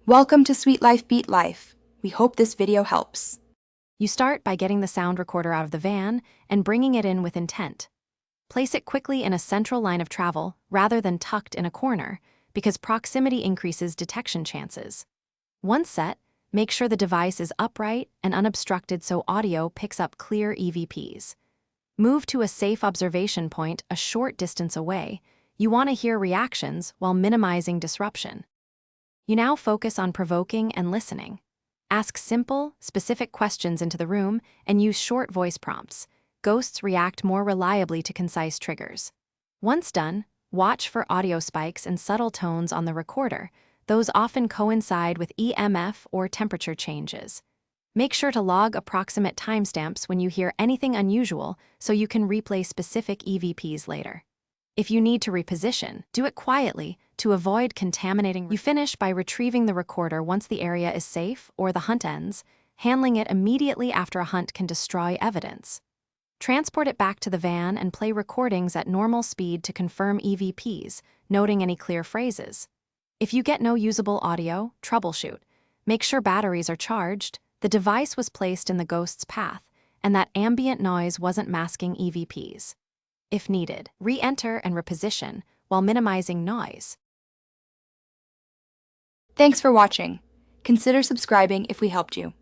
Welcome to Sweet Life Beat Life. We hope this video helps. You start by getting the sound recorder out of the van and bringing it in with intent. Place it quickly in a central line of travel rather than tucked in a corner, because proximity increases detection chances. Once set, make sure the device is upright and unobstructed so audio picks up clear EVPs. Move to a safe observation point a short distance away. You want to hear reactions while minimizing disruption. You now focus on provoking and listening. Ask simple, specific questions into the room and use short voice prompts. Ghosts react more reliably to concise triggers. Once done, watch for audio spikes and subtle tones on the recorder. Those often coincide with EMF or temperature changes. Make sure to log approximate timestamps when you hear anything unusual so you can replay specific EVPs later. If you need to reposition, do it quietly to avoid contaminating. You finish by retrieving the recorder once the area is safe or the hunt ends. Handling it immediately after a hunt can destroy evidence. Transport it back to the van and play recordings at normal speed to confirm EVPs, noting any clear phrases. If you get no usable audio, troubleshoot. Make sure batteries are charged, the device was placed in the ghost's path, and that ambient noise wasn't masking EVPs. If needed, re-enter and reposition while minimizing noise. Thanks for watching. Consider subscribing if we helped you.